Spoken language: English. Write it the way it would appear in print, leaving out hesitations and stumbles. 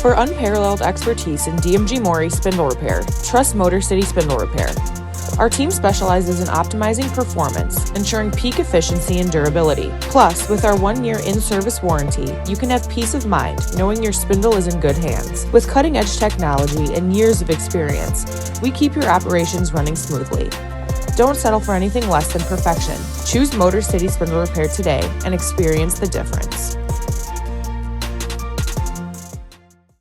For unparalleled expertise in DMG Mori spindle repair, trust Motor City Spindle Repair. Our team specializes in optimizing performance, ensuring peak efficiency and durability. Plus, with our 1-year in-service warranty, you can have peace of mind knowing your spindle is in good hands. With cutting-edge technology and years of experience, we keep your operations running smoothly. Don't settle for anything less than perfection. Choose Motor City Spindle Repair today and experience the difference.